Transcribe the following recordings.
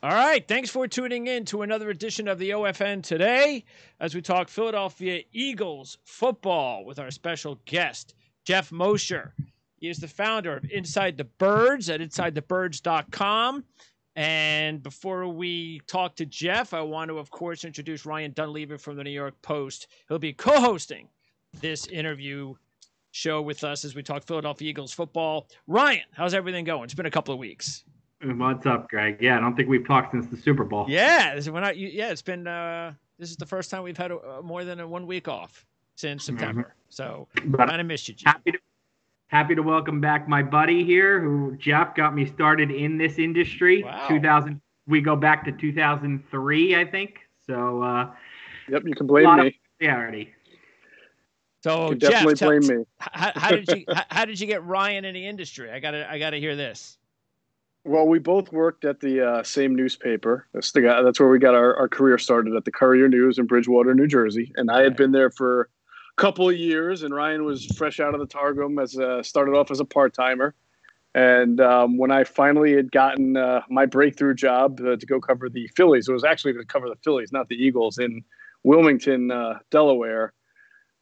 All right. Thanks for tuning in to another edition of the OFN Today as we talk Philadelphia Eagles football with our special guest, Jeff Mosher. He is the founder of Inside the Birds at InsideTheBirds.com. And before we talk to Jeff, I want to, of course, introduce Ryan Dunleavy from the New York Post. He'll be co-hosting this interview show with us as we talk Philadelphia Eagles football. Ryan, how's everything going? It's been a couple of weeks. What's up, Greg? Yeah, I don't think we've talked since the Super Bowl. Yeah, it's been. This is the first time we've had more than a 1 week off since September. Mm-hmm. So kind of missed you, Jeff. Happy to welcome back my buddy here, who Jeff got me started in this industry. Wow. We go back to 2003, I think. So. Yep, you can blame me. Yeah, already. So you can Jeff, definitely blame me. How did you get Ryan in the industry? I gotta hear this. Well, we both worked at the same newspaper. That's where we got our career started, at the Courier News in Bridgewater, New Jersey. And I had been there for a couple of years, and Ryan was fresh out of the Targum started off as a part-timer. And when I finally had gotten my breakthrough job to go cover the Phillies, it was actually to cover the Phillies, not the Eagles, in Wilmington, Delaware.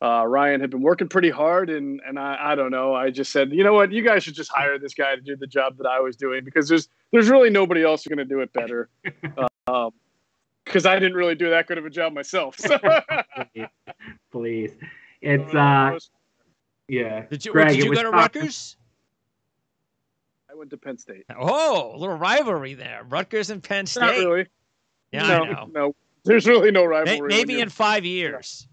Ryan had been working pretty hard, and I don't know. I just said, you know what, you guys should just hire this guy to do the job that I was doing, because there's really nobody else who's going to do it better. Because I didn't really do that good of a job myself. So. Please. It's yeah. Did you Greg, go to Rutgers? I went to Penn State. Oh, a little rivalry there, Rutgers and Penn State. Not really. Yeah, no, I know. No, there's really no rivalry. Maybe in 5 years.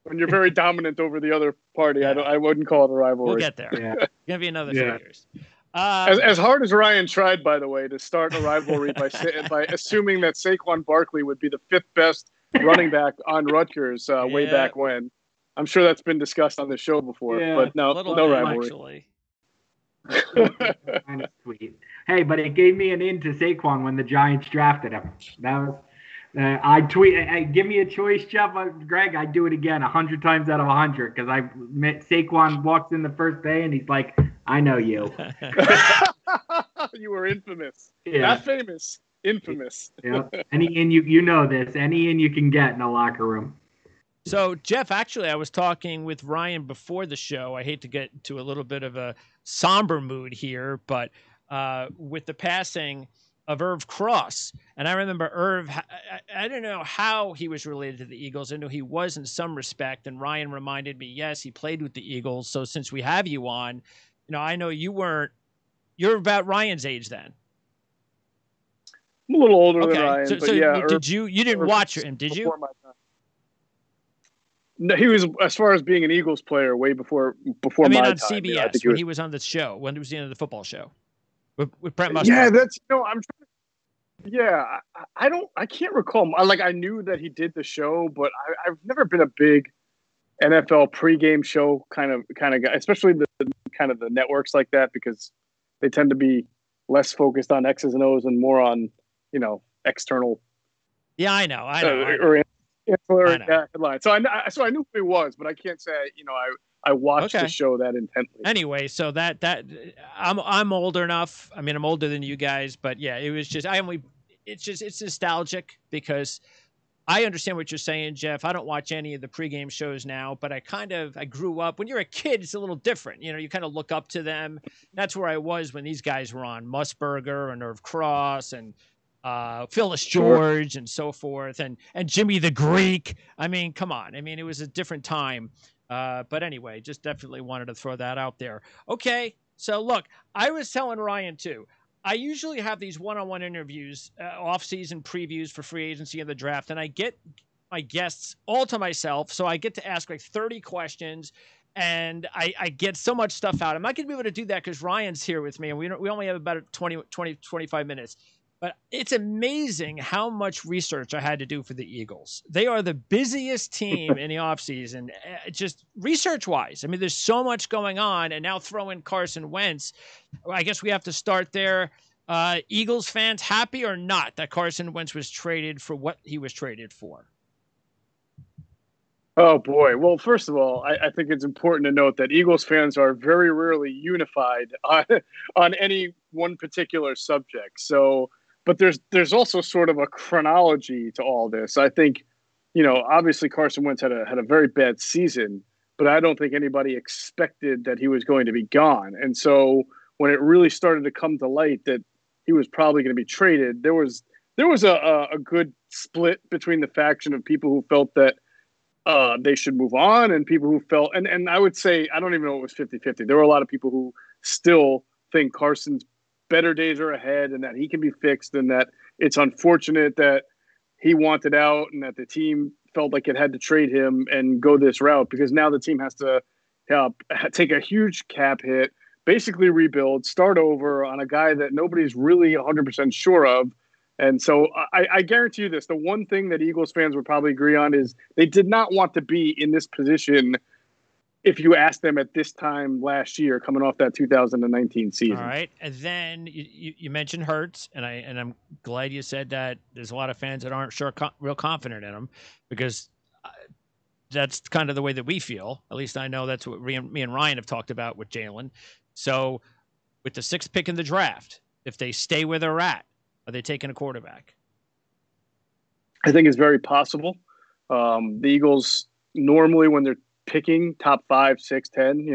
When you're very dominant over the other party, yeah. I wouldn't call it a rivalry. We'll get there. Yeah. It's gonna be another 3 years. As hard as Ryan tried, by the way, to start a rivalry by assuming that Saquon Barkley would be the 5th best running back on Rutgers way back when. I'm sure that's been discussed on the show before, but no rivalry. Kind of sweet. Hey, but it gave me an in to Saquon when the Giants drafted him. That was. I tweet. Give me a choice, Jeff. Greg, I'd do it again 100 times out of 100, because I met Saquon walks in the first day and he's like, "I know you." You were infamous. Yeah. Not famous. Infamous. Yeah. Any in you know this. Any in you can get in a locker room. So, Jeff, actually, I was talking with Ryan before the show. I hate to get to a little bit of a somber mood here, but with the passing of Irv Cross. And I remember Irv, I don't know how he was related to the Eagles. I know he was in some respect. And Ryan reminded me, yes, he played with the Eagles. So since we have you on, I know you're about Ryan's age then. I'm a little older than Ryan. So yeah, you didn't watch him, did you? No, he was, as far as being an Eagles player, way before my time. on CBS, when he was on the show, when it was the end of the football show. With Brent Musburger. Yeah, that's I'm trying to, I can't recall. I knew that he did the show, but I've never been a big NFL pregame show kind of guy, especially the kind of the networks like that, because they tend to be less focused on X's and O's and more on external. Yeah, I know. Or ancillary headlines. So I knew who he was, but I can't say I watched the show that intently. Anyway, so that I'm old enough. I mean, I'm older than you guys, but yeah, it was just it's nostalgic, because I understand what you're saying, Jeff. I don't watch any of the pregame shows now, but I grew up. When you're a kid, it's a little different. You kind of look up to them. That's where I was when these guys were on, Musburger and Irv Cross and Phyllis George and so forth, and Jimmy the Greek. I mean, come on. I mean, it was a different time. But anyway, just definitely wanted to throw that out there. Okay, so look, I was telling Ryan too, I usually have these one-on-one interviews, off-season previews for free agency and the draft, and I get my guests all to myself, so I get to ask like 30 questions, and I get so much stuff out. I'm not going to be able to do that because Ryan's here with me, and we only have about 25 minutes. But it's amazing how much research I had to do for the Eagles. They are the busiest team in the offseason, just research-wise. I mean, there's so much going on, and now throw in Carson Wentz. I guess we have to start there. Eagles fans happy or not that Carson Wentz was traded for what he was traded for? Oh, boy. Well, first of all, I think it's important to note that Eagles fans are very rarely unified on any one particular subject. So But there's also sort of a chronology to all this. I think, obviously Carson Wentz had a very bad season, but I don't think anybody expected that he was going to be gone. And so when it really started to come to light that he was probably going to be traded, there was a good split between the faction of people who felt that they should move on and people who felt, and I would say, I don't even know it was 50-50. There were a lot of people who still think Carson's better days are ahead and that he can be fixed and that it's unfortunate that he wanted out and that the team felt like it had to trade him and go this route because now the team has to take a huge cap hit, basically rebuild, start over on a guy that nobody's really 100% sure of. And so I guarantee you this, the one thing that Eagles fans would probably agree on is they did not want to be in this position if you asked them at this time last year, coming off that 2019 season. All right. And then you mentioned Hurts, and I'm glad you said that there's a lot of fans that aren't real confident in him because that's kind of the way that we feel. At least I know that's what me and Ryan have talked about with Jalen. So with the 6th pick in the draft, if they stay where they're at, are they taking a quarterback? I think it's very possible. The Eagles normally, when they're picking top 5, 6, 10,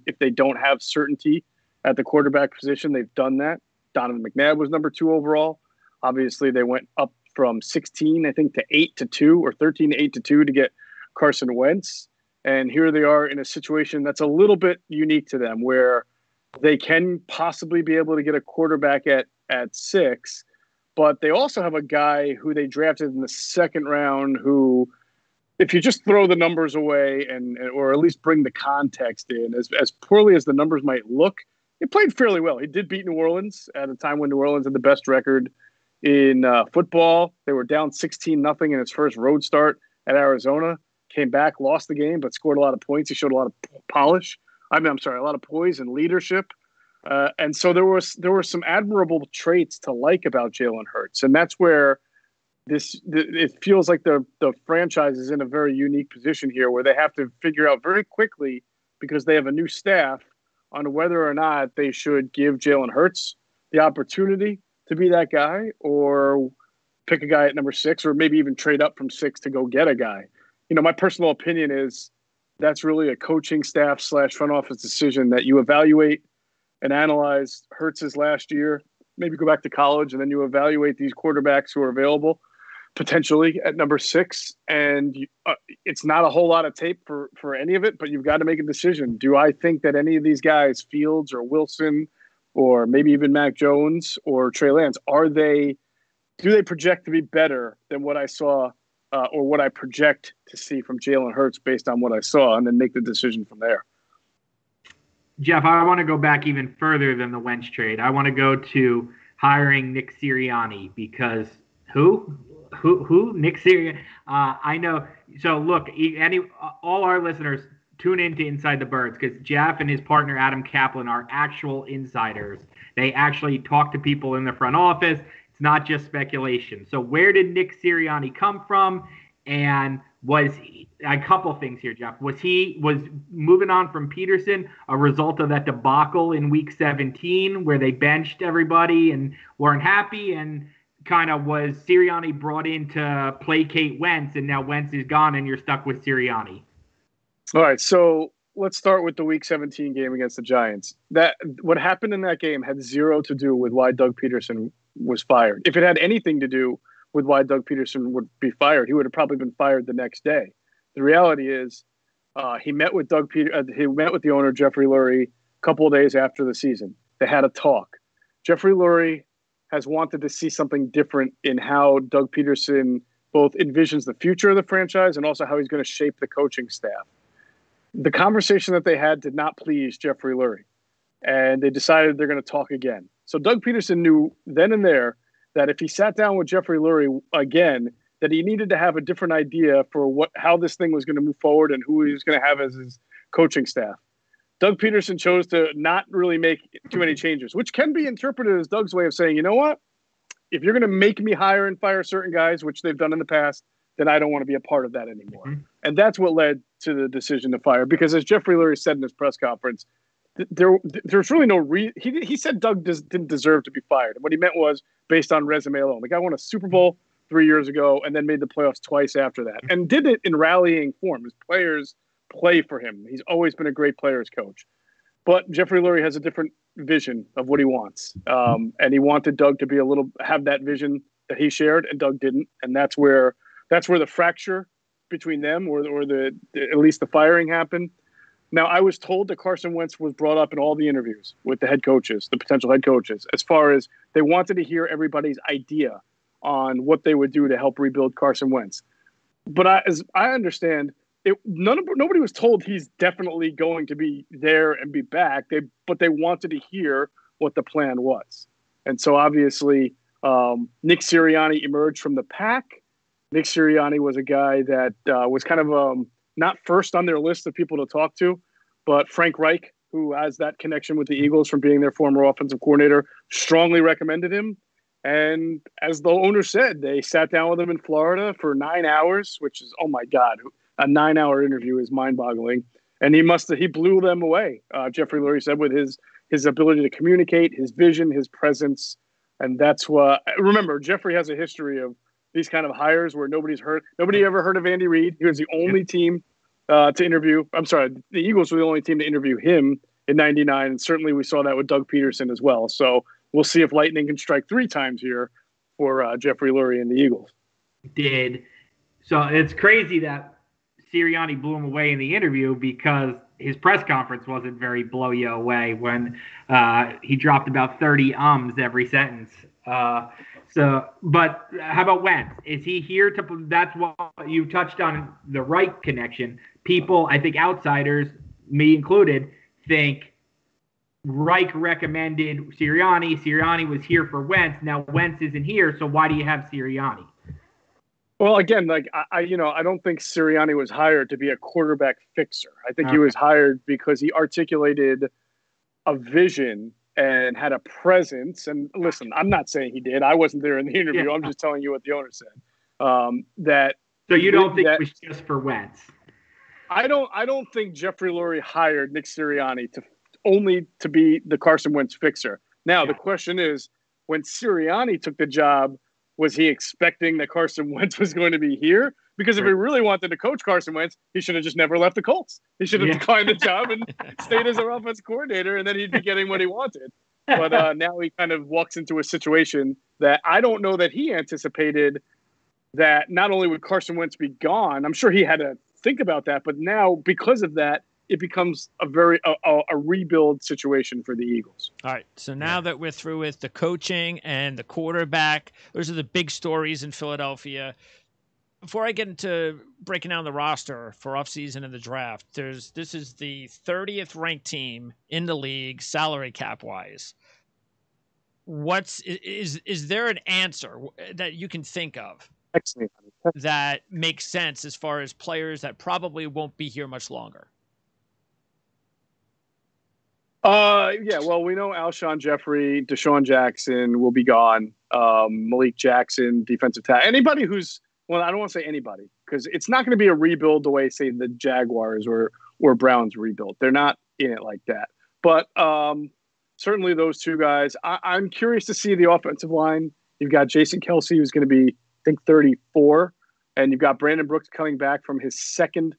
if they don't have certainty at the quarterback position, they've done that. Donovan McNabb was number 2 overall. Obviously, they went up from 16, I think, to 8-2 or 13 to 8-2 to get Carson Wentz. And here they are in a situation that's a little bit unique to them where they can possibly be able to get a quarterback at 6, but they also have a guy who they drafted in the 2nd round who, if you just throw the numbers away or at least bring the context in, as poorly as the numbers might look, he played fairly well. He did beat New Orleans at a time when New Orleans had the best record in football. They were down 16-0 in his first road start at Arizona. Came back, lost the game, but scored a lot of points. He showed a lot of a lot of poise and leadership. And so there were some admirable traits to like about Jalen Hurts. And that's where it feels like the franchise is in a very unique position here where they have to figure out very quickly, because they have a new staff, on whether or not they should give Jalen Hurts the opportunity to be that guy or pick a guy at number 6 or maybe even trade up from 6 to go get a guy. My personal opinion is that's really a coaching staff / front office decision that you evaluate and analyze Hurts's last year, maybe go back to college, and then you evaluate these quarterbacks who are available potentially at number 6. And it's not a whole lot of tape for any of it, but you've got to make a decision. Do I think that any of these guys, Fields or Wilson, or maybe even Mac Jones or Trey Lance, do they project to be better than what I saw or what I project to see from Jalen Hurts based on what I saw, and then make the decision from there? Jeff, I want to go back even further than the Wentz trade. I want to go to hiring Nick Sirianni because who? Nick Sirianni? I know. So look, all our listeners, tune in to Inside the Birds because Jeff and his partner Adam Kaplan are actual insiders. They actually talk to people in the front office. It's not just speculation. So where did Nick Sirianni come from? And was a couple things here, Jeff. Was moving on from Peterson a result of that debacle in Week 17 where they benched everybody and weren't happy? And kind of was Sirianni brought in to placate Wentz, and now Wentz is gone and you're stuck with Sirianni? All right, so let's start with the Week 17 game against the Giants. What happened in that game had zero to do with why Doug Peterson was fired. If it had anything to do with why Doug Peterson would be fired, he would have probably been fired the next day. The reality is he met with the owner, Jeffrey Lurie, a couple of days after the season. They had a talk. Jeffrey Lurie has wanted to see something different in how Doug Peterson both envisions the future of the franchise and also how he's going to shape the coaching staff. The conversation that they had did not please Jeffrey Lurie, and they decided they're going to talk again. So Doug Peterson knew then and there that if he sat down with Jeffrey Lurie again, that he needed to have a different idea for how this thing was going to move forward and who he was going to have as his coaching staff. Doug Peterson chose to not really make too many changes, which can be interpreted as Doug's way of saying, you know what? If you're going to make me hire and fire certain guys, which they've done in the past, then I don't want to be a part of that anymore. Mm-hmm. And that's what led to the decision to fire. Because as Jeffrey Lurie said in his press conference, there's really no reason. He said Doug didn't deserve to be fired. And what he meant was based on resume alone. The guy won a Super Bowl 3 years ago and then made the playoffs twice after that and did it in rallying form. His players play for him. He's always been a great players coach. But Jeffrey Lurie has a different vision of what he wants. And he wanted Doug to have that vision that he shared, and Doug didn't. And that's where the fracture between them or at least the firing happened. Now, I was told that Carson Wentz was brought up in all the interviews with the head coaches, the potential head coaches, as far as they wanted to hear everybody's idea on what they would do to help rebuild Carson Wentz. But as I understand, nobody was told he's definitely going to be there and be back. But they wanted to hear what the plan was. And so obviously Nick Sirianni emerged from the pack. Nick Sirianni was a guy that was kind of not first on their list of people to talk to, but Frank Reich, who has that connection with the Eagles from being their former offensive coordinator, strongly recommended him. And as the owner said, they sat down with him in Florida for 9 hours, which is, oh my God, a 9-hour interview is mind-boggling. And he blew them away. Jeffrey Lurie said with his ability to communicate, his vision, his presence. And that's what, remember, Jeffrey has a history of these kind of hires where nobody ever heard of Andy Reid. He was the only team to interview. I'm sorry, the Eagles were the only team to interview him in '99, and certainly we saw that with Doug Peterson as well. So we'll see if lightning can strike 3 times here for Jeffrey Lurie and the Eagles. Did so? It's crazy that Sirianni blew him away in the interview because his press conference wasn't very blow you away when he dropped about 30 ums every sentence. But how about Wentz? Is he here to? That's what you touched on, the right connection. People, I think outsiders, me included, think Reich recommended Sirianni. Sirianni was here for Wentz. Now Wentz isn't here, so why do you have Sirianni? Well, again, I don't think Sirianni was hired to be a quarterback fixer. I think he was hired because he articulated a vision and had a presence. And listen, I'm not saying he did. I wasn't there in the interview. Yeah. I'm just telling you what the owner said. So you don't think it was just for Wentz? I don't think Jeffrey Lurie hired Nick Sirianni only to be the Carson Wentz fixer. Now, The question is, when Sirianni took the job, was he expecting that Carson Wentz was going to be here? Because if he really wanted to coach Carson Wentz, he should have just never left the Colts. He should have declined the job and stayed as their offensive coordinator, and then he'd be getting what he wanted. But now he kind of walks into a situation that I don't know that he anticipated, that not only would Carson Wentz be gone, I'm sure he had to think about that, but now because of that, it becomes a rebuild situation for the Eagles. All right. So now that we're through with the coaching and the quarterback, those are the big stories in Philadelphia. Before I get into breaking down the roster for offseason and the draft, this is the 30th ranked team in the league salary cap wise. Is there an answer that you can think of that makes sense as far as players that probably won't be here much longer? Well, we know Alshon Jeffrey, Deshaun Jackson will be gone. Malik Jackson, defensive tackle. Anybody who's, well, I don't want to say anybody, because it's not going to be a rebuild the way, say, the Jaguars or Browns rebuilt. They're not in it like that. But certainly those two guys. I'm curious to see the offensive line. You've got Jason Kelsey, who's going to be, I think, 34. And you've got Brandon Brooks coming back from his second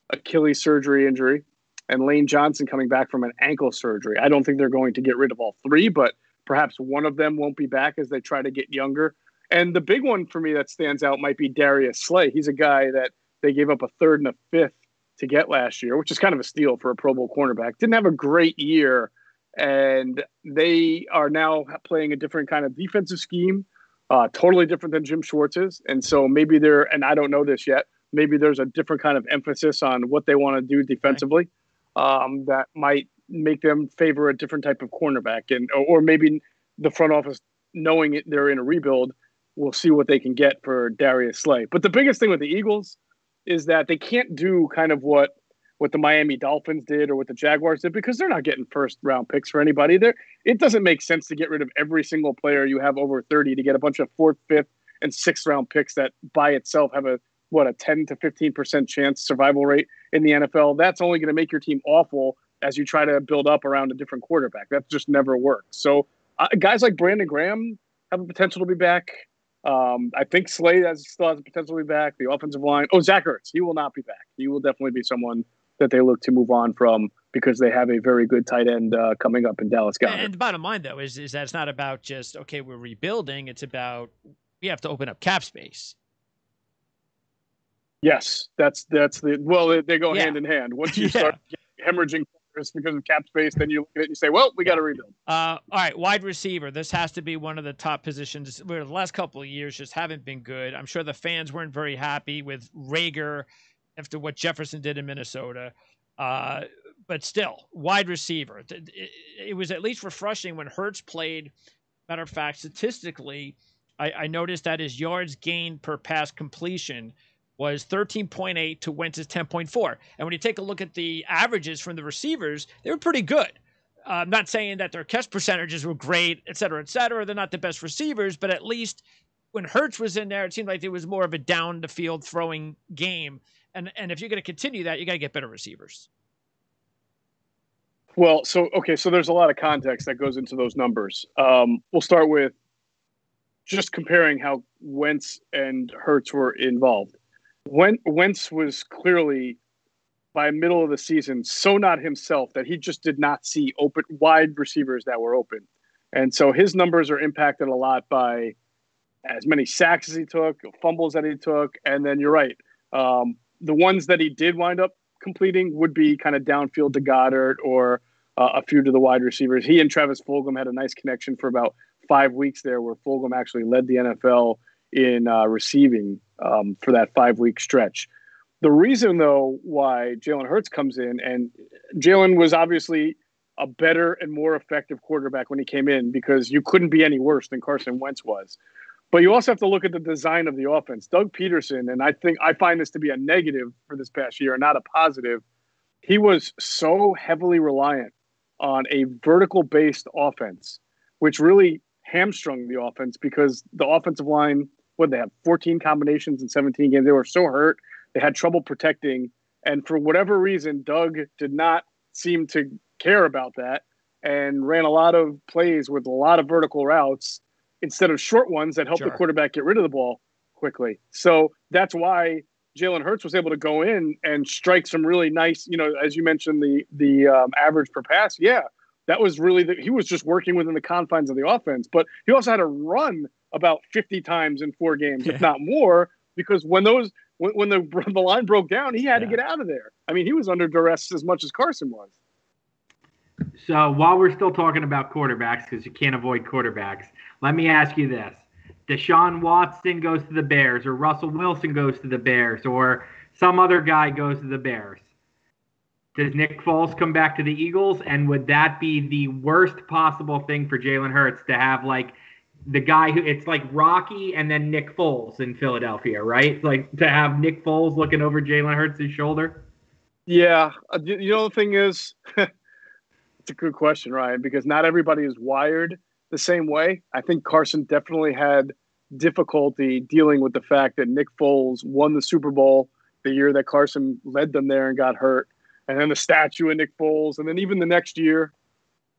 Achilles surgery injury. And Lane Johnson coming back from an ankle surgery. I don't think they're going to get rid of all three, but perhaps one of them won't be back as they try to get younger. And the big one for me that stands out might be Darius Slay. He's a guy that they gave up a third and a fifth to get last year, which is kind of a steal for a Pro Bowl cornerback. Didn't have a great year, and they are now playing a different kind of defensive scheme, totally different than Jim Schwartz's. And so maybe and I don't know this yet, maybe there's a different kind of emphasis on what they want to do defensively. That might make them favor a different type of cornerback, or maybe the front office, knowing they're in a rebuild, will see what they can get for Darius Slay. But the biggest thing with the Eagles is that they can't do kind of what the Miami Dolphins did or what the Jaguars did, because they're not getting first round picks for anybody. It doesn't make sense to get rid of every single player you have over 30 to get a bunch of 4th, 5th, and 6th round picks that by itself have a 10 to 15% chance survival rate in the NFL. That's only going to make your team awful as you try to build up around a different quarterback. That just never works. So guys like Brandon Graham have the potential to be back. I think Slade still has the potential to be back. The offensive line. Oh, Zach Ertz. He will not be back. He will definitely be someone that they look to move on from because they have a very good tight end coming up in Dallas Goedert. And the bottom line, though, is that it's not about just, okay, we're rebuilding. It's about we have to open up cap space. Yes, that's they go hand in hand. Once you start hemorrhaging because of cap space, then you look at it and you say, well, we got to rebuild. All right, wide receiver. This has to be one of the top positions where the last couple of years just haven't been good. I'm sure the fans weren't very happy with Rager after what Jefferson did in Minnesota. But still, wide receiver. It was at least refreshing when Hurts played. Matter of fact, statistically, I noticed that his yards gained per pass completion was 13.8 to Wentz's 10.4. And when you take a look at the averages from the receivers, they were pretty good. I'm not saying that their catch percentages were great, et cetera, et cetera. They're not the best receivers, but at least when Hurts was in there, it seemed like it was more of a down-the-field throwing game. And if you're going to continue that, you got to get better receivers. Well, so there's a lot of context that goes into those numbers. We'll start with just comparing how Wentz and Hurts were involved. Wentz was clearly, by middle of the season, so not himself that he just did not see wide receivers that were open. And so his numbers are impacted a lot by as many sacks as he took, fumbles that he took, and then you're right. The ones that he did wind up completing would be kind of downfield to Goddard or a few to the wide receivers. He and Travis Fulgham had a nice connection for about 5 weeks there where Fulgham actually led the NFL in receiving for that 5-week stretch. The reason, though, why Jalen Hurts comes in, and Jalen was obviously a better and more effective quarterback when he came in because you couldn't be any worse than Carson Wentz was. But you also have to look at the design of the offense. Doug Peterson, and I find this to be a negative for this past year, not a positive. He was so heavily reliant on a vertical-based offense, which really hamstrung the offense because the offensive line, they have 14 combinations in 17 games. They were so hurt. They had trouble protecting. And for whatever reason, Doug did not seem to care about that and ran a lot of plays with a lot of vertical routes instead of short ones that help the quarterback get rid of the ball quickly. So that's why Jalen Hurts was able to go in and strike some really nice, as you mentioned, the average per pass. Yeah, that was really he was just working within the confines of the offense. But he also had to run about 50 times in 4 games, if not more, because when the line broke down, he had to get out of there. I mean, he was under duress as much as Carson was. So while we're still talking about quarterbacks, because you can't avoid quarterbacks, let me ask you this. Deshaun Watson goes to the Bears, or Russell Wilson goes to the Bears, or some other guy goes to the Bears. Does Nick Foles come back to the Eagles? And would that be the worst possible thing for Jalen Hurts to have, like, the guy who it's like Rocky and then Nick Foles in Philadelphia, right? Like to have Nick Foles looking over Jalen Hurts' shoulder? Yeah. The thing is, it's a good question, Ryan, because not everybody is wired the same way. I think Carson definitely had difficulty dealing with the fact that Nick Foles won the Super Bowl the year that Carson led them there and got hurt. And then the statue of Nick Foles. And then even the next year,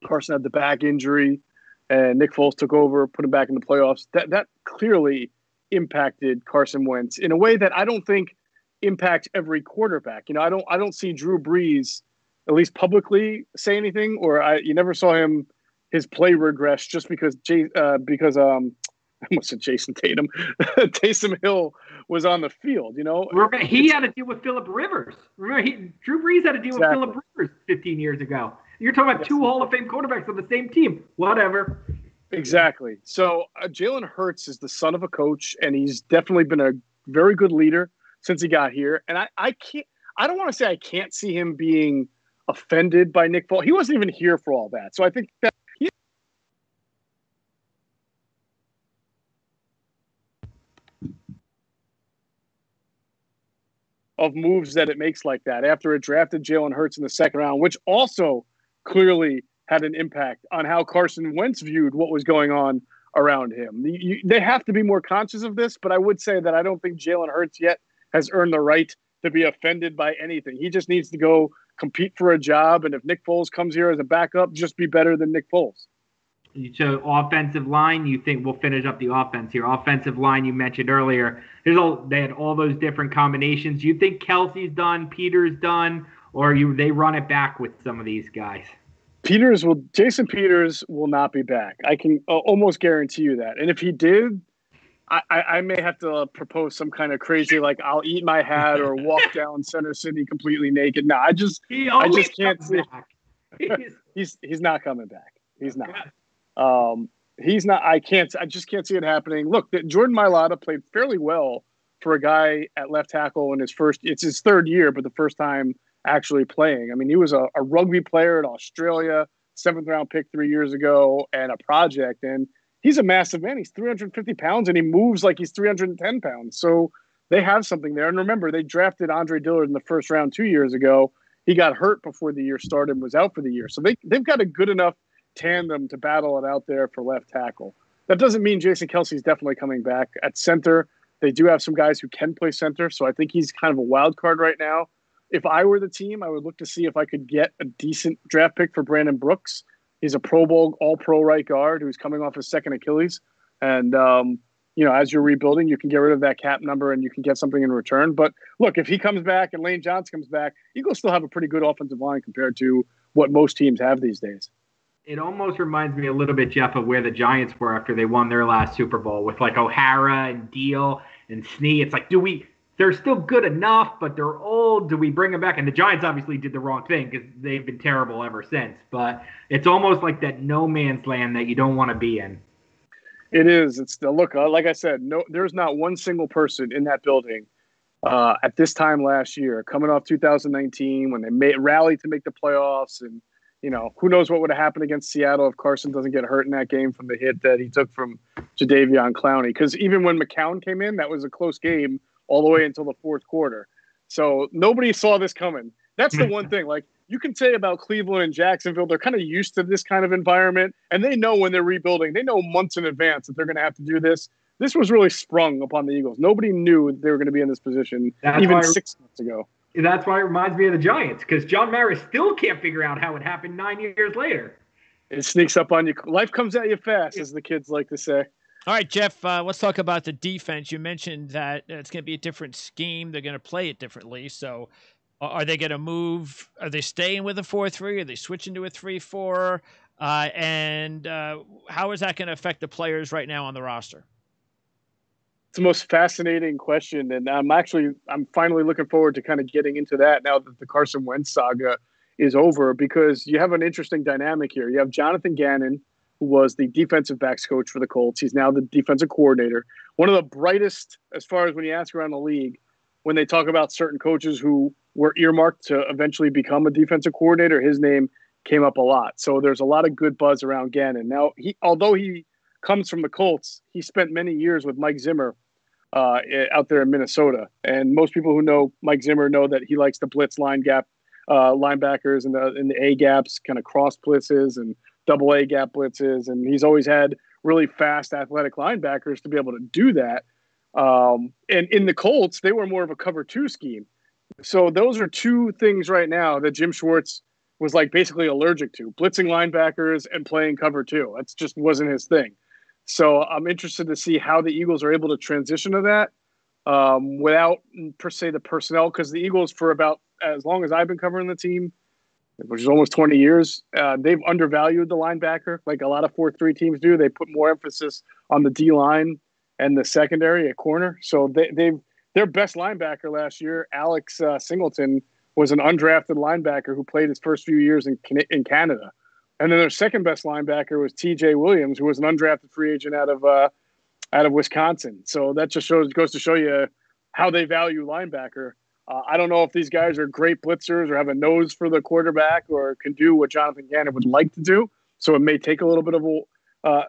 Carson had the back injury. And Nick Foles took over, put him back in the playoffs. That clearly impacted Carson Wentz in a way that I don't think impacts every quarterback. I don't see Drew Brees, at least publicly, say anything, or you never saw his play regress just because I almost said Jason Tatum, Taysom Hill was on the field. He had to deal with Phillip Rivers. Remember, Drew Brees had to deal with Phillip Rivers 15 years ago. You're talking about 2 Hall of Fame quarterbacks on the same team. Whatever. Exactly. So Jalen Hurts is the son of a coach, and he's definitely been a very good leader since he got here. And I don't want to say I can't see him being offended by Nick Foles. He wasn't even here for all that. So I think that of moves that it makes like that after it drafted Jalen Hurts in the second round, which also clearly had an impact on how Carson Wentz viewed what was going on around him. They have to be more conscious of this, but I would say that I don't think Jalen Hurts yet has earned the right to be offended by anything. He just needs to go compete for a job. And if Nick Foles comes here as a backup, just be better than Nick Foles. So offensive line, you think we'll finish up the offense here? Offensive line, you mentioned earlier. They had all those different combinations. Do you think Kelsey's done, Peters done, or they run it back with some of these guys? Jason Peters will not be back. I can almost guarantee you that. And if he did, I may have to propose some kind of crazy, like I'll eat my hat or walk down Center City completely naked. No, I just can't see. He's not coming back. He's not. He's not. I just can't see it happening. Look, Jordan Mailata played fairly well for a guy at left tackle in it's his third year, but the first time actually playing. I mean, he was a rugby player in Australia, 7th round pick 3 years ago, and a project. And he's a massive man. He's 350 pounds and he moves like he's 310 pounds. So they have something there. And remember, they drafted Andre Dillard in the first round 2 years ago. He got hurt before the year started and was out for the year. So they've got a good enough tandem to battle it out there for left tackle. That doesn't mean Jason Kelsey's definitely coming back. At center, they do have some guys who can play center, so I think he's kind of a wild card right now. If I were the team, I would look to see if I could get a decent draft pick for Brandon Brooks. He's a Pro Bowl, all-pro right guard who's coming off his second Achilles. And, as you're rebuilding, you can get rid of that cap number and you can get something in return. But look, if he comes back and Lane Johnson comes back, Eagles still have a pretty good offensive line compared to what most teams have these days. It almost reminds me a little bit, Jeff, of where the Giants were after they won their last Super Bowl with like O'Hara and Deal and Snee. It's like, they're still good enough, but they're old. Do we bring them back? And the Giants obviously did the wrong thing because they've been terrible ever since. But it's almost like that no man's land that you don't want to be in. It is. It's look, like I said, there's not one single person in that building at this time last year, coming off 2019 when they rallied to make the playoffs. And, who knows what would have happened against Seattle if Carson doesn't get hurt in that game from the hit that he took from Jadeveon Clowney. Because even when McCown came in, that was a close game all the way until the fourth quarter. So nobody saw this coming. That's the one thing. Like, you can say about Cleveland and Jacksonville, they're kind of used to this kind of environment, and they know when they're rebuilding. They know months in advance that they're going to have to do this. This was really sprung upon the Eagles. Nobody knew they were going to be in this position 6 months ago. That's why it reminds me of the Giants, because John Mara still can't figure out how it happened 9 years later. It sneaks up on you. Life comes at you fast, as the kids like to say. All right, Jeff, let's talk about the defense. You mentioned that it's going to be a different scheme. They're going to play it differently. So are they going to move? Are they staying with a 4-3? Are they switching to a 3-4? And how is that going to affect the players right now on the roster? It's the most fascinating question. And I'm finally looking forward to kind of getting into that now that the Carson Wentz saga is over, because you have an interesting dynamic here. You have Jonathan Gannon, who was the defensive backs coach for the Colts. He's now the defensive coordinator. One of the brightest, as far as when you ask around the league, when they talk about certain coaches who were earmarked to eventually become a defensive coordinator, his name came up a lot. So there's a lot of good buzz around Gannon. Now, although he comes from the Colts, he spent many years with Mike Zimmer out there in Minnesota. And most people who know Mike Zimmer know that he likes to blitz line gap linebackers in the A gaps, kind of cross blitzes and double A gap blitzes. And he's always had really fast athletic linebackers to be able to do that. And in the Colts, they were more of a cover 2 scheme. So those are two things right now that Jim Schwartz was like basically allergic to: blitzing linebackers and playing cover 2. That's just wasn't his thing. So I'm interested to see how the Eagles are able to transition to that without per se the personnel, because the Eagles, for about as long as I've been covering the team, which is almost 20 years, they've undervalued the linebacker like a lot of 4-3 teams do. They put more emphasis on the D-line and the secondary at corner. So their best linebacker last year, Alex Singleton, was an undrafted linebacker who played his first few years in Canada. And then their second best linebacker was T.J. Williams, who was an undrafted free agent out of Wisconsin. So that just goes to show you how they value linebacker. I don't know if these guys are great blitzers or have a nose for the quarterback or can do what Jonathan Gannon would like to do. So it may take a little bit of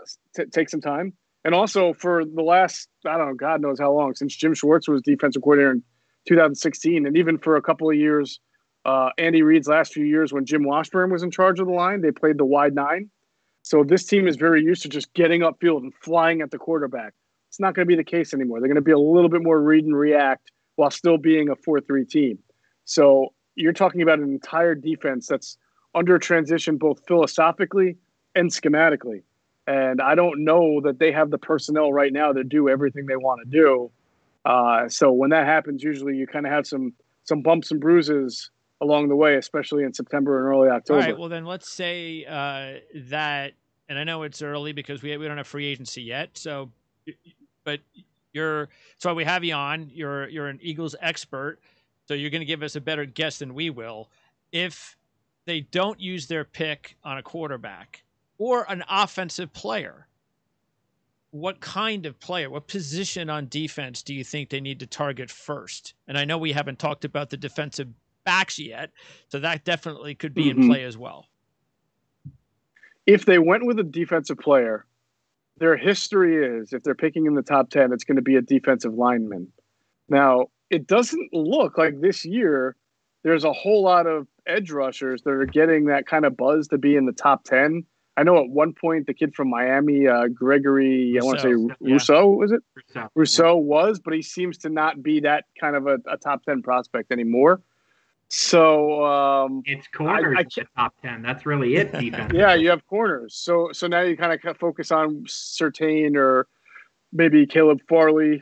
take some time. And also for the last, I don't know, God knows how long, since Jim Schwartz was defensive coordinator in 2016, and even for a couple of years, Andy Reid's last few years when Jim Washburn was in charge of the line, they played the wide 9. So this team is very used to just getting upfield and flying at the quarterback. It's not going to be the case anymore. They're going to be a little bit more read and react while still being a 4-3 team. So you're talking about an entire defense that's under transition both philosophically and schematically. And I don't know that they have the personnel right now to do everything they want to do. So when that happens, usually you kind of have some bumps and bruises along the way, especially in September and early October. All right, well then let's say that, and I know it's early because we don't have free agency yet. So, but so we have you on. You're an Eagles expert, so you're going to give us a better guess than we will. If they don't use their pick on a quarterback or an offensive player, what kind of player, what position on defense do you think they need to target first? And I know we haven't talked about the defensive backs yet, so that definitely could be in play as well. If they went with a defensive player, their history is, if they're picking in the top 10, it's going to be a defensive lineman. Now, it doesn't look like this year there's a whole lot of edge rushers that are getting that kind of buzz to be in the top 10. I know at one point the kid from Miami, Gregory, Rousseau. I want to say Rousseau, was it? Rousseau yeah. was, but he seems to not be that kind of a top 10 prospect anymore. So it's corners in the top 10. That's really it, defense. Yeah, you have corners. So now you kind of focus on Surtain or maybe Caleb Farley.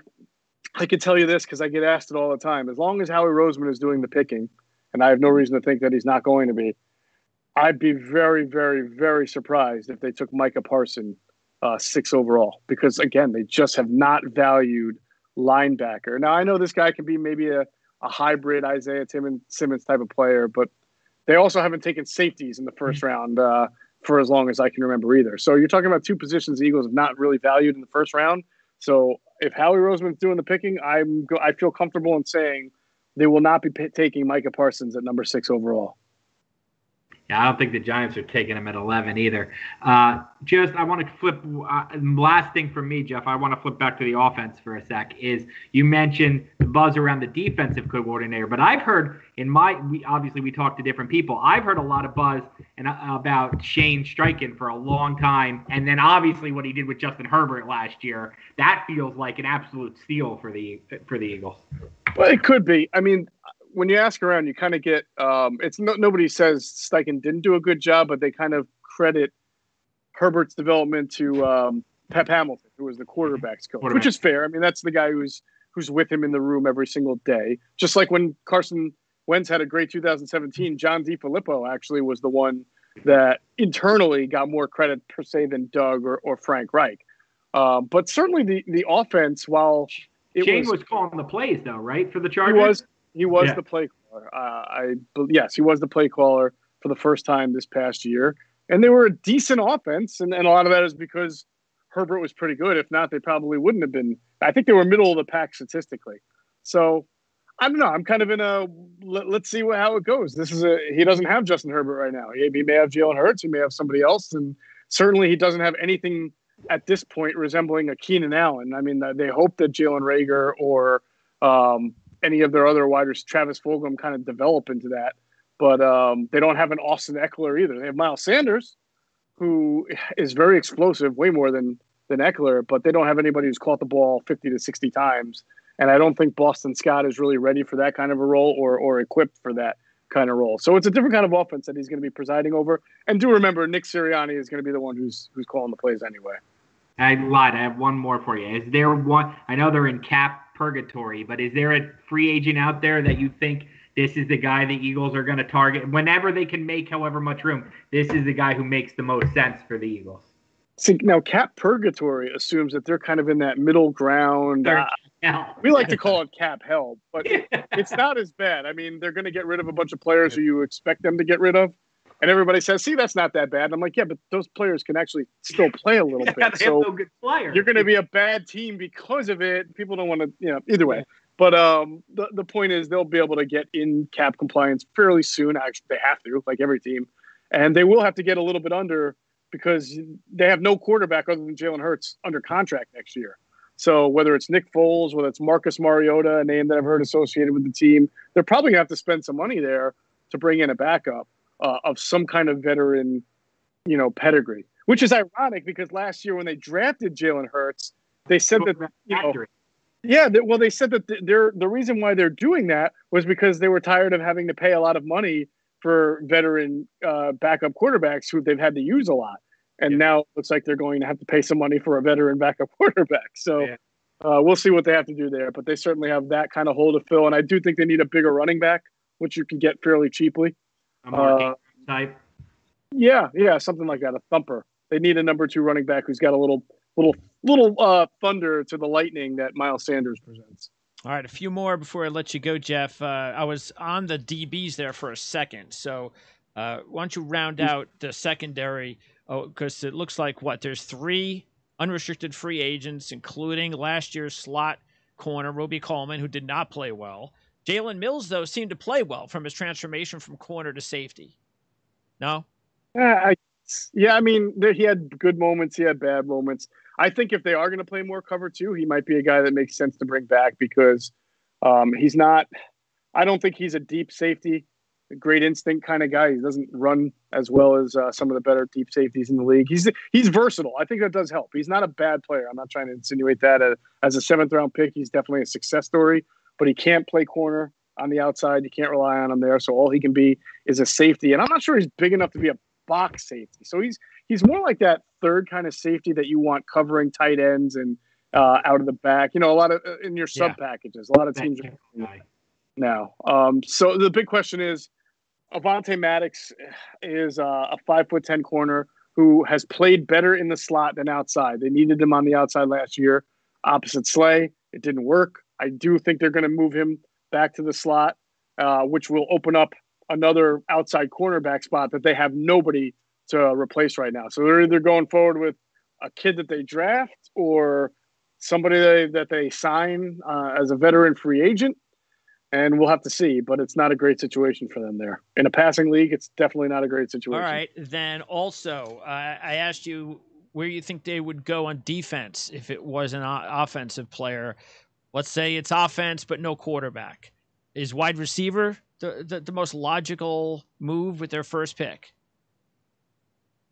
I can tell you this because I get asked it all the time. As long as Howie Roseman is doing the picking, and I have no reason to think that he's not going to be, I'd be very, very, very surprised if they took Micah Parsons 6 overall, because again, they just have not valued linebacker. Now I know this guy can be maybe a hybrid Isaiah Simmons type of player, but they also haven't taken safeties in the first round for as long as I can remember either. So you're talking about two positions the Eagles have not really valued in the first round. So if Howie Roseman's doing the picking, I feel comfortable in saying they will not be taking Micah Parsons at number 6 overall. Yeah, I don't think the Giants are taking him at 11 either. I want to flip. Last thing for me, Jeff, I want to flip back to the offense for a sec. Is you mentioned the buzz around the defensive coordinator, but I've heard we talked to different people. I've heard a lot of buzz about Shane Steichen for a long time, and then obviously what he did with Justin Herbert last year. That feels like an absolute steal for the Eagles. Well, it could be. I mean, when you ask around, you kind of get nobody says Steichen didn't do a good job, but they kind of credit Herbert's development to Pep Hamilton, who was the quarterback's coach, which is fair. I mean, that's the guy who's with him in the room every single day. Just like when Carson Wentz had a great 2017, John DeFilippo actually was the one that internally got more credit per se than Doug or Frank Reich. But certainly the offense, while Shane was calling the plays though, right, for the Chargers. He was the play caller. Yes, he was the play caller for the first time this past year. And they were a decent offense, and a lot of that is because Herbert was pretty good. If not, they probably wouldn't have been. I think they were middle of the pack statistically. So, I don't know. I'm kind of in a let's see how it goes. He doesn't have Justin Herbert right now. He may have Jalen Hurts. He may have somebody else. And certainly he doesn't have anything at this point resembling a Keenan Allen. I mean, they hope that Jalen Reagor or any of their other widers, Travis Fulgham, kind of develop into that. But they don't have an Austin Eckler either. They have Miles Sanders, who is very explosive, way more than Eckler, but they don't have anybody who's caught the ball 50 to 60 times. And I don't think Boston Scott is really ready for that kind of a role or equipped for that kind of role. So it's a different kind of offense that he's going to be presiding over. And do remember, Nick Sirianni is going to be the one who's calling the plays anyway. I lied. I have one more for you. Is there one? I know they're in cap purgatory, but is there a free agent out there that you think this is the guy the Eagles are going to target whenever they can make however much room? This is the guy who makes the most sense for the Eagles. See, now cap purgatory assumes that they're kind of in that middle ground. We like to call it cap hell, but it's not as bad. I mean, they're going to get rid of a bunch of players who you expect them to get rid of. And everybody says, see, that's not that bad. And I'm like, yeah, but those players can actually still play a little bit. So no good players. You're going to be a bad team because of it. People don't want to, either way. But the point is they'll be able to get in cap compliance fairly soon. Actually, they have to, like every team. And they will have to get a little bit under because they have no quarterback other than Jalen Hurts under contract next year. So whether it's Nick Foles, whether it's Marcus Mariota, a name that I've heard associated with the team, they're probably going to have to spend some money there to bring in a backup of some kind of veteran, pedigree, which is ironic because last year when they drafted Jalen Hurts, they said that, Yeah, well, they said that the reason why they're doing that was because they were tired of having to pay a lot of money for veteran backup quarterbacks who they've had to use a lot, and now it looks like they're going to have to pay some money for a veteran backup quarterback. So we'll see what they have to do there, but they certainly have that kind of hole to fill, and I do think they need a bigger running back, which you can get fairly cheaply. A market type. Yeah, something like that, a thumper. They need a number 2 running back who's got a little thunder to the lightning that Miles Sanders presents. All right, a few more before I let you go, Jeff. I was on the DBs there for a second, so why don't you round out the secondary? Oh, because it looks like there's 3 unrestricted free agents, including last year's slot corner Roby Coleman, who did not play well. Jalen Mills, though, seemed to play well from his transformation from corner to safety. No? I mean, he had good moments. He had bad moments. I think if they are going to play more cover 2, he might be a guy that makes sense to bring back because he's not – I don't think he's a deep safety, a great instinct kind of guy. He doesn't run as well as some of the better deep safeties in the league. He's versatile. I think that does help. He's not a bad player. I'm not trying to insinuate that. As a 7th-round pick, he's definitely a success story, but he can't play corner on the outside. You can't rely on him there, so all he can be is a safety. And I'm not sure he's big enough to be a box safety. So he's more like that third kind of safety that you want covering tight ends and out of the back. A lot of in your sub packages. A lot of teams are now. So the big question is, Avonte Maddox is a 5'10" corner who has played better in the slot than outside. They needed him on the outside last year, opposite Slay. It didn't work. I do think they're going to move him back to the slot, which will open up another outside cornerback spot that they have nobody to replace right now. So they're either going forward with a kid that they draft or somebody that they sign as a veteran free agent, and we'll have to see. But it's not a great situation for them there. In a passing league, it's definitely not a great situation. All right. Then also, I asked you where you think they would go on defense if it was an offensive player. Let's say it's offense but no quarterback. Is wide receiver the most logical move with their first pick?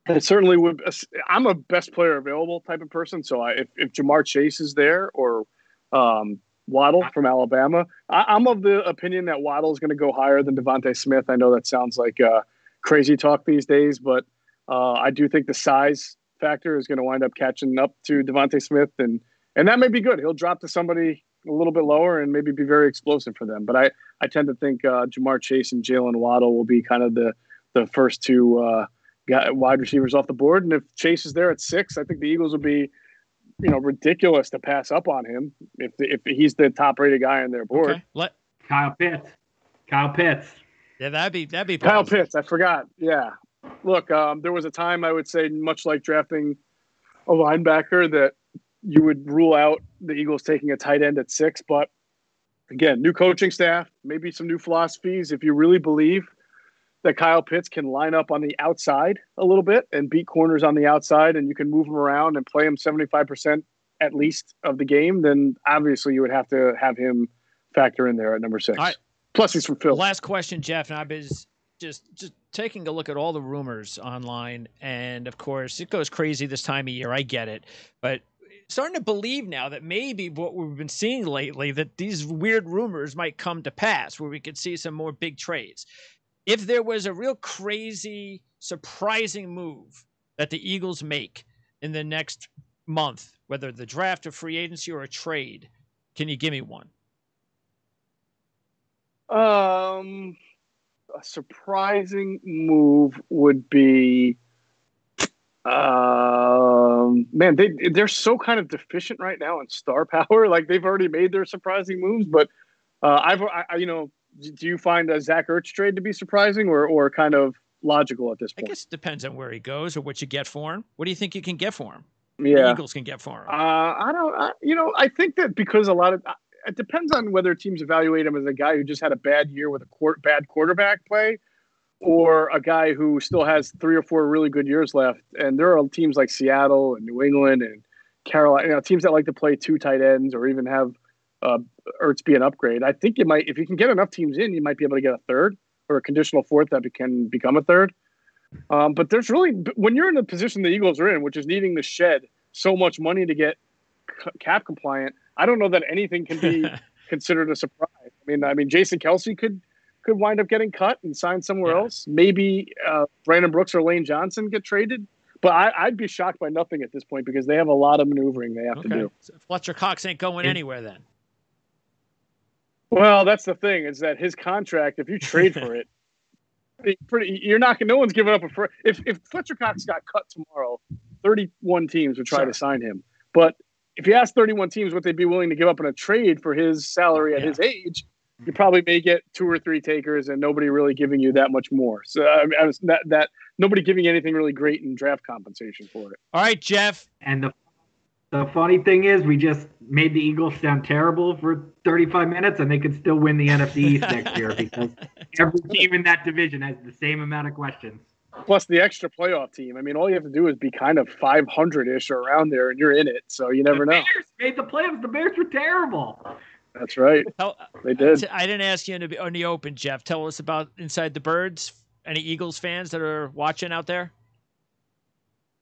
It certainly would. I'm a best player available type of person. So if Jamar Chase is there or Waddle from Alabama, I'm of the opinion that Waddle is going to go higher than Devontae Smith. I know that sounds like crazy talk these days, but I do think the size factor is going to wind up catching up to Devontae Smith, and that may be good. He'll drop to somebody a little bit lower and maybe be very explosive for them. But I tend to think Jamar Chase and Jalen Waddle will be kind of the first 2 wide receivers off the board. And if Chase is there at 6, I think the Eagles will be, ridiculous to pass up on him if he's the top rated guy on their board. Okay. Kyle Pitts. Yeah, that'd be positive. Kyle Pitts. I forgot. Yeah. Look, there was a time I would say, much like drafting a linebacker, that you would rule out the Eagles taking a tight end at 6. But again, new coaching staff, maybe some new philosophies. If you really believe that Kyle Pitts can line up on the outside a little bit and beat corners on the outside, and you can move him around and play him 75% at least of the game, then obviously you would have to have him factor in there at number 6. All right. Plus he's from Philly. Last question, Jeff, and I was just taking a look at all the rumors online, and of course it goes crazy this time of year. I get it, but starting to believe now that maybe what we've been seeing lately, that these weird rumors might come to pass, where we could see some more big trades. If there was a real crazy, surprising move that the Eagles make in the next month, whether the draft, a free agency, or a trade, can you give me one? A surprising move would be, man, they're so kind of deficient right now in star power. Like, they've already made their surprising moves, but do you find a Zach Ertz trade to be surprising or kind of logical at this point? I guess it depends on where he goes or what you get for him. What do you think you can get for him? Yeah, the Eagles can get for him. I think that because it depends on whether teams evaluate him as a guy who just had a bad year with a bad quarterback play, or a guy who still has 3 or 4 really good years left. And there are teams like Seattle and New England and Carolina, teams that like to play 2 tight ends or even have Ertz be an upgrade. I think if you can get enough teams in, you might be able to get a 3rd or a conditional 4th that can become a 3rd. But there's really, when you're in the position the Eagles are in, which is needing to shed so much money to get cap compliant, I don't know that anything can be considered a surprise. I mean, Jason Kelsey could wind up getting cut and signed somewhere else. Maybe Brandon Brooks or Lane Johnson get traded. But I'd be shocked by nothing at this point because they have a lot of maneuvering they have to do. So Fletcher Cox ain't going anywhere then. Well, that's the thing is that his contract, if you trade for it, you're not going. No one's giving up if Fletcher Cox got cut tomorrow, 31 teams would try to sign him. But if you ask 31 teams what they'd be willing to give up in a trade for his salary at his age, you probably may get 2 or 3 takers and nobody really giving you that much more. So that nobody giving anything really great in draft compensation for it. All right, Jeff. And the funny thing is, we just made the Eagles sound terrible for 35 minutes, and they could still win the NFC East next year because every team in that division has the same amount of questions. Plus the extra playoff team. I mean, all you have to do is be kind of 500-ish or around there, and you're in it. So you never know. The Bears made the playoffs. The Bears were terrible. That's right. They did. I didn't ask you on the open, Jeff. Tell us about Inside the Birds. Any Eagles fans that are watching out there?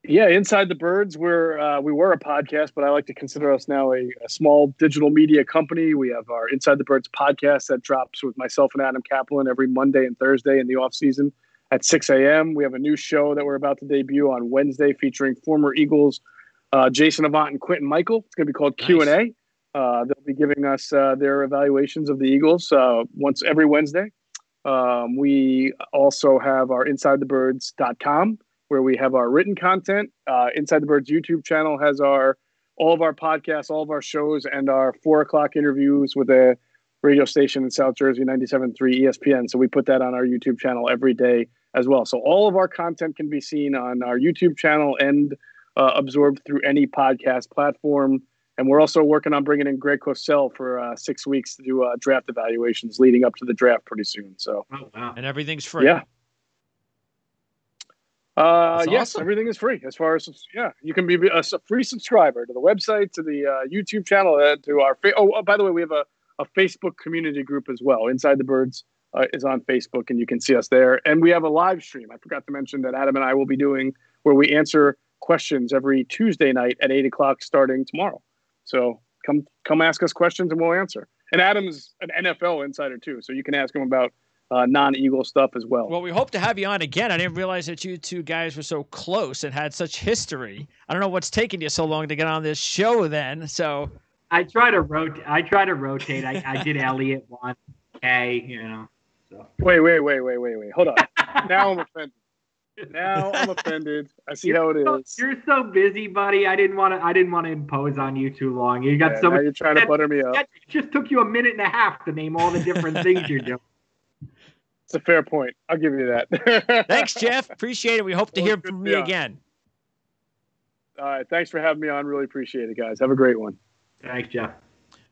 Yeah, Inside the Birds, we were a podcast, but I like to consider us now a small digital media company. We have our Inside the Birds podcast that drops with myself and Adam Kaplan every Monday and Thursday in the off season at 6 a.m. We have a new show that we're about to debut on Wednesday featuring former Eagles Jason Avant and Quentin Michael. It's going to be called Q&A. They'll be giving us their evaluations of the Eagles once every Wednesday. We also have our InsideTheBirds.com where we have our written content. Inside the Birds YouTube channel has all of our podcasts, all of our shows, and our 4 o'clock interviews with a radio station in South Jersey, 97.3 ESPN. So we put that on our YouTube channel every day as well. So all of our content can be seen on our YouTube channel and absorbed through any podcast platform. And we're also working on bringing in Greg Cosell for 6 weeks to do draft evaluations leading up to the draft pretty soon. So, and everything's free. Yeah. Yes, awesome. Everything is free as far as, you can be a free subscriber to the website, to the YouTube channel, to our, by the way, we have a Facebook community group as well. Inside the Birds is on Facebook and you can see us there. And we have a live stream. I forgot to mention that Adam and I will be doing where we answer questions every Tuesday night at 8 o'clock starting tomorrow. So come ask us questions and we'll answer. And Adam's an NFL insider too, so you can ask him about non-Eagle stuff as well. Well, we hope to have you on again. I didn't realize that you two guys were so close and had such history. I don't know what's taking you so long to get on this show then. So I try to rotate. I did Elliott once. Okay, So. Wait. Hold on. Now I'm offended. I see how it is. You're so busy, buddy. I didn't want to impose on you too long. You got so much. You're trying to butter me up. It just took you a minute and a half to name all the different things you're doing. It's a fair point. I'll give you that. Thanks, Jeff. Appreciate it. We hope to hear from you again. All right. Thanks for having me on. Really appreciate it, guys. Have a great one. Thanks, Jeff.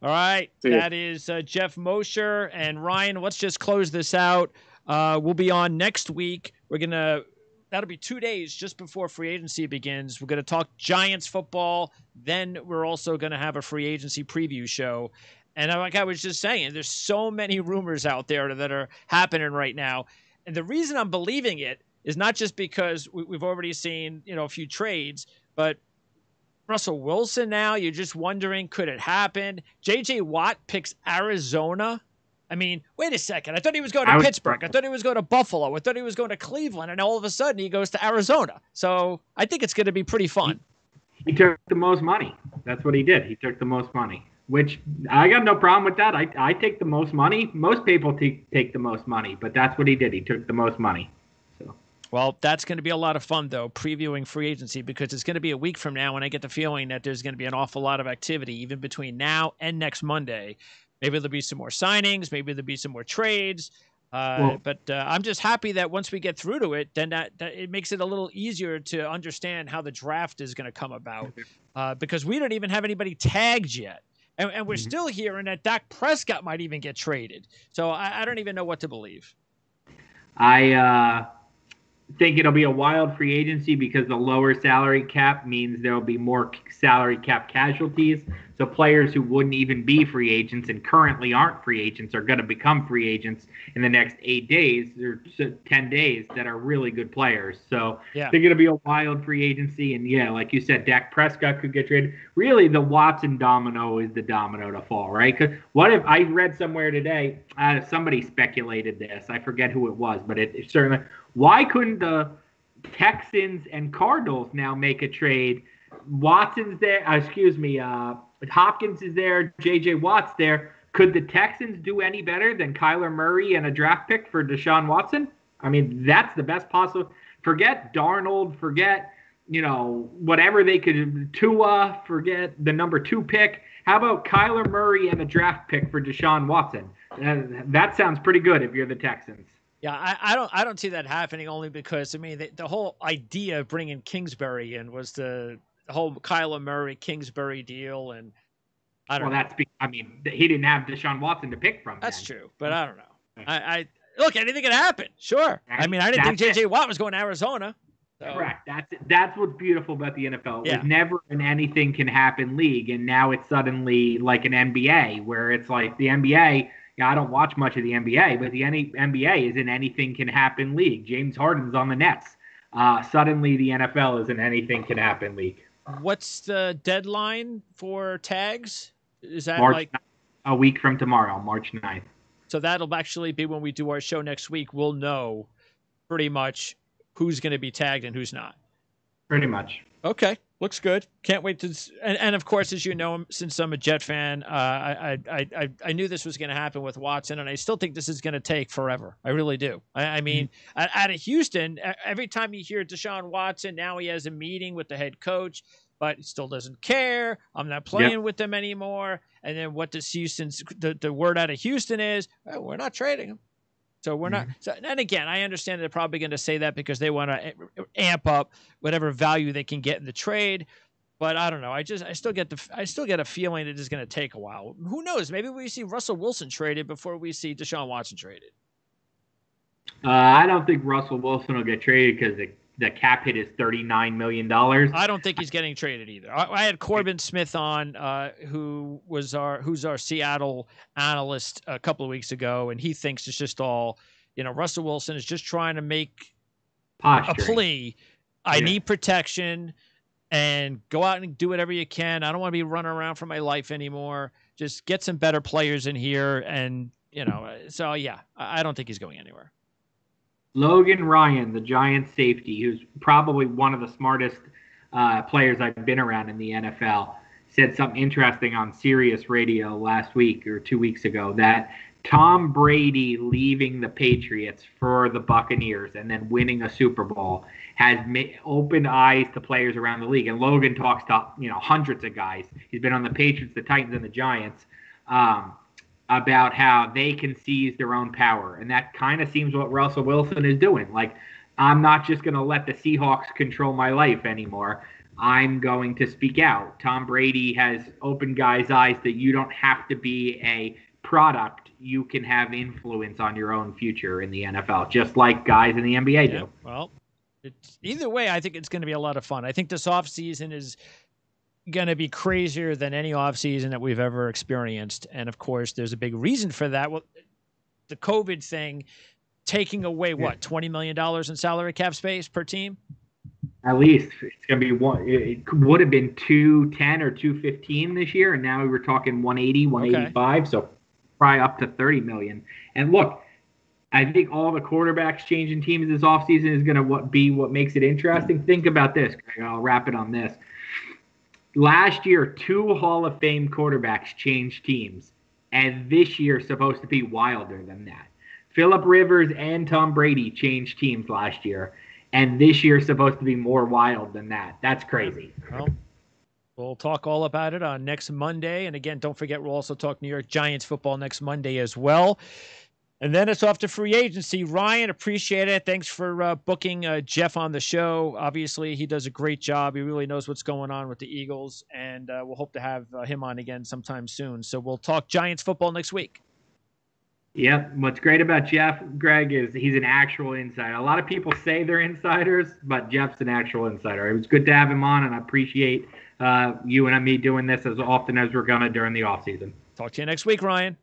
All right. That is Jeff Mosher. And Ryan, let's just close this out. We'll be on next week. That'll be 2 days just before free agency begins. We're going to talk Giants football. Then we're also going to have a free agency preview show. And like I was just saying, there's so many rumors out there that are happening right now. And the reason I'm believing it is not just because we've already seen, a few trades, but Russell Wilson now, you're just wondering, could it happen? J.J. Watt picks Arizona. I mean, wait a second. I thought he was going to Pittsburgh. I thought he was going to Buffalo. I thought he was going to Cleveland. And all of a sudden, he goes to Arizona. So I think it's going to be pretty fun. He took the most money. That's what he did. He took the most money, which I got no problem with that. I take the most money. Most people take the most money, but that's what he did. He took the most money. So. Well, that's going to be a lot of fun, though, previewing free agency, because it's going to be a week from now when I get the feeling that there's going to be an awful lot of activity, even between now and next Monday. Maybe there'll be some more signings. Maybe there'll be some more trades. But I'm just happy that once we get through to it, then that it makes it a little easier to understand how the draft is going to come about, because we don't even have anybody tagged yet. And we're still hearing that Dak Prescott might even get traded. So I don't even know what to believe. I think it'll be a wild free agency because the lower salary cap means there will be more salary cap casualties. So So players who wouldn't even be free agents and currently aren't free agents are going to become free agents in the next 8 days or 10 days that are really good players. So Yeah. they're going to be a wild free agency. And yeah, like you said, Dak Prescott could get traded. Really, the Watson domino is the domino to fall, right? Because what if I read somewhere today, somebody speculated this. I forget who it was, but it certainly, why couldn't the Texans and Cardinals now make a trade? Watson's there. Hopkins is there. J.J. Watt's there. Could the Texans do any better than Kyler Murray and a draft pick for Deshaun Watson? I mean, that's the best possible. Forget Darnold. Forget, whatever they could. Tua. Forget the number 2 pick. How about Kyler Murray and a draft pick for Deshaun Watson? That sounds pretty good if you're the Texans. Yeah, I don't see that happening, only because, I mean, the whole idea of bringing Kingsbury in was the whole Kyler Murray Kingsbury deal, and I don't know. He didn't have Deshaun Watson to pick from. That's true, but I don't know. I look, anything can happen. Sure. I mean, I didn't think J.J. Watt was going to Arizona. So. Correct. That's what's beautiful about the NFL. It was never an anything can happen league, and now it's suddenly like an NBA, where it's like the NBA. I don't watch much of the NBA, but the NBA is an anything can happen league. James Harden's on the Nets. Suddenly, the NFL is an anything can happen league. What's the deadline for tags? Is that a week from tomorrow, March 9th? So that'll actually be when we do our show next week. We'll know pretty much who's going to be tagged and who's not. Pretty much. Okay, looks good. Can't wait to. And of course, as you know, since I'm a Jet fan, I knew this was going to happen with Watson, and I still think this is going to take forever. I really do. I mean, out of Houston, every time you hear Deshaun Watson, now he has a meeting with the head coach, but he still doesn't care. I'm not playing with them anymore. And then what does Houston's the word out of Houston is, we're not trading him. So we're not. So, and again, I understand they're probably going to say that because they want to amp up whatever value they can get in the trade. But I don't know. I still get a feeling it is going to take a while. Who knows? Maybe we see Russell Wilson traded before we see Deshaun Watson traded. I don't think Russell Wilson will get traded because the cap hit is $39 million. I don't think he's getting traded either. I had Corbin Smith on, who's our Seattle analyst a couple of weeks ago, and he thinks it's just all, Russell Wilson is just trying to make a plea. I need protection, and go out and do whatever you can. I don't want to be running around for my life anymore. Just get some better players in here, and so yeah, I don't think he's going anywhere. Logan Ryan, the Giants safety, who's probably one of the smartest players I've been around in the NFL, said something interesting on Sirius Radio last week or 2 weeks ago, that Tom Brady leaving the Patriots for the Buccaneers and then winning a Super Bowl has opened eyes to players around the league. And Logan talks to hundreds of guys. He's been on the Patriots, the Titans, and the Giants. About how they can seize their own power. And that kind of seems what Russell Wilson is doing. Like, I'm not just going to let the Seahawks control my life anymore. I'm going to speak out. Tom Brady has opened guys' eyes that you don't have to be a product. You can have influence on your own future in the NFL, just like guys in the NBA do. Well, either way, I think it's going to be a lot of fun. I think this offseason is going to be crazier than any offseason that we've ever experienced. And of course, there's a big reason for that. Well, the COVID thing taking away $20 million in salary cap space per team? At least it's going to be one. It would have been 210 or 215 this year, and now we were talking 180, 185. Okay. So probably up to 30 million. And look, I think all the quarterbacks changing teams this offseason is going to be what makes it interesting. Think about this, Greg. I'll wrap it on this. Last year, 2 Hall of Fame quarterbacks changed teams, and this year is supposed to be wilder than that. Phillip Rivers and Tom Brady changed teams last year, and this year is supposed to be more wild than that. That's crazy. Well, we'll talk all about it on next Monday, and again, don't forget we'll also talk New York Giants football next Monday as well. And then it's off to free agency. Ryan, appreciate it. Thanks for booking Jeff on the show. Obviously, he does a great job. He really knows what's going on with the Eagles, and we'll hope to have him on again sometime soon. So we'll talk Giants football next week. Yep. What's great about Jeff, Greg, is he's an actual insider. A lot of people say they're insiders, but Jeff's an actual insider. It was good to have him on, and I appreciate you and me doing this as often as we're going to during the off season. Talk to you next week, Ryan.